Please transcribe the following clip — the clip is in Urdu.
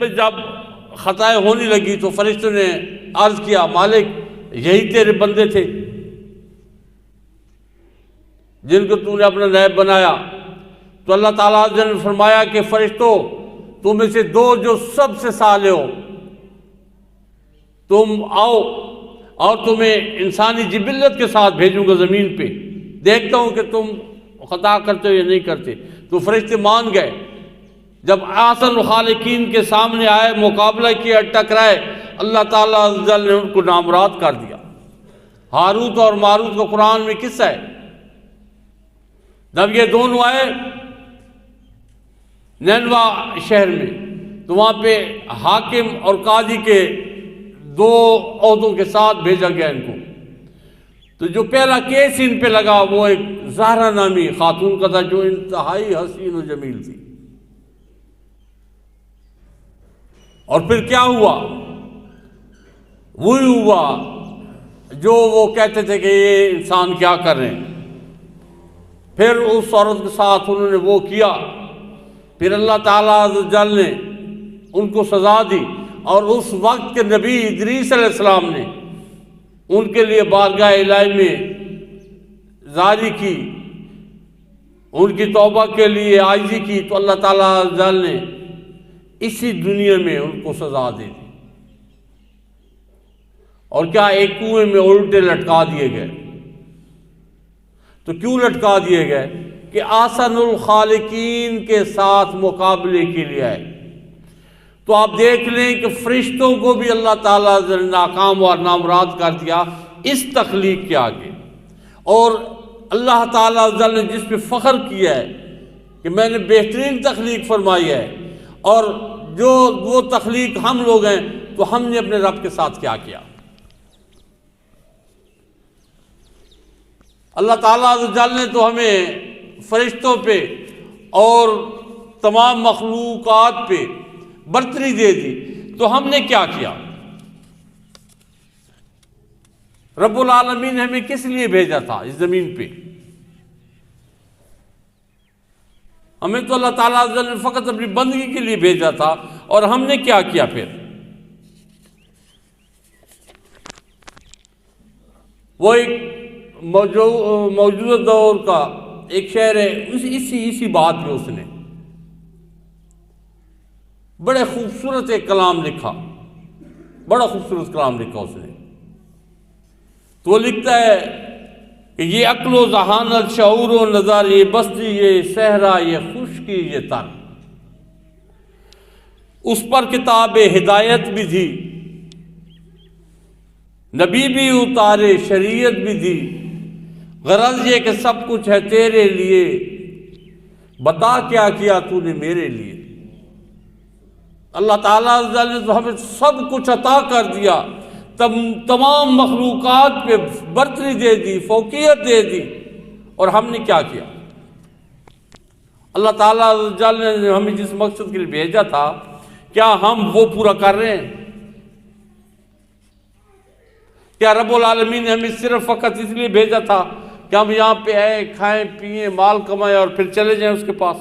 پہ جب خطائیں ہونے لگی تو فرشتوں نے عرض کیا مالک یہی تیرے بندے تھے جن کو تو نے اپنا نائب بنایا؟ تو اللہ تعالیٰ نے فرمایا کہ فرشتوں تم میں سے دو جو سب سے صالح ہو تم آؤ اور تمہیں انسانی جبلت کے ساتھ بھیجوں گا زمین پہ، دیکھتا ہوں کہ تم خطا کرتے ہو یا نہیں کرتے۔ تو فرشتے مان گئے۔ جب احسن الخالقین کے سامنے آئے، مقابلہ کیا، ٹکرائے، اللہ تعالیٰ عز و جل نے ان کو نامراد کر دیا۔ ہاروت اور ماروت کا قرآن میں قصہ ہے۔ جب یہ دونوں آئے نینوا شہر میں تو وہاں پہ حاکم اور قاضی کے دو عہدوں کے ساتھ بھیجا گیا ان کو۔ تو جو پہلا کیس ان پہ لگا وہ ایک زہرا نامی خاتون کا تھا جو انتہائی حسین و جمیل تھی۔ اور پھر کیا ہوا؟ وہی ہوا جو وہ کہتے تھے کہ یہ انسان کیا کر رہے ہیں۔ پھر اس عورت کے ساتھ انہوں نے وہ کیا، پھر اللہ تعالیٰ عز و جل نے ان کو سزا دی، اور اس وقت کے نبی ادریس علیہ السلام نے ان کے لیے بارگاہ الہی میں زاری کی، ان کی توبہ کے لیے عاجزی کی، تو اللہ تعالیٰ عز و جل نے اسی دنیا میں ان کو سزا دے دی۔ اور کیا ایک کنویں میں الٹے لٹکا دیے گئے۔ تو کیوں لٹکا دیے گئے؟ کہ احسن الخالقین کے ساتھ مقابلے کے لیے آئے۔ تو آپ دیکھ لیں کہ فرشتوں کو بھی اللہ تعالیٰ نے ناکام اور نامراد کر دیا اس تخلیق کے آگے۔ اور اللہ تعالیٰ نے جس پہ فخر کیا ہے کہ میں نے بہترین تخلیق فرمائی ہے، اور جو وہ تخلیق ہم لوگ ہیں تو ہم نے اپنے رب کے ساتھ کیا کیا؟ اللہ تعالیٰ عز و جل نے تو ہمیں فرشتوں پہ اور تمام مخلوقات پہ برتری دے دی، تو ہم نے کیا کیا؟ رب العالمین نے ہمیں کس لیے بھیجا تھا اس زمین پہ؟ ہمیں تو اللہ تعالیٰ عز و جل نے فقط اپنی بندگی کے لیے بھیجا تھا، اور ہم نے کیا کیا پھر؟ وہ ایک موجودہ دور کا ایک شعر ہے، اسی بات میں اس نے بڑے خوبصورت ایک کلام لکھا، بڑا خوبصورت کلام لکھا اس نے۔ تو وہ لکھتا ہے کہ یہ عقل و ذہانت، شعور و نظر، یہ بستی، یہ صحرا، یہ خشکی، یہ تن، اس پر کتاب ہدایت بھی تھی، نبی بھی اتارے، شریعت بھی دی، غرض یہ کہ سب کچھ ہے تیرے لیے، بتا کیا کیا تو نے میرے لیے۔ اللہ تعالیٰ نے تو ہمیں سب کچھ عطا کر دیا، تمام مخلوقات پہ برتری دے دی، فوقیت دے دی، اور ہم نے کیا کیا؟ اللہ تعالیٰ نے ہمیں جس مقصد کے لیے بھیجا تھا کیا ہم وہ پورا کر رہے ہیں؟ کیا رب العالمین نے ہمیں صرف فقط اس لیے بھیجا تھا کہ ہم یہاں پہ آئے، کھائیں، پیئیں، مال کمائیں اور پھر چلے جائیں اس کے پاس؟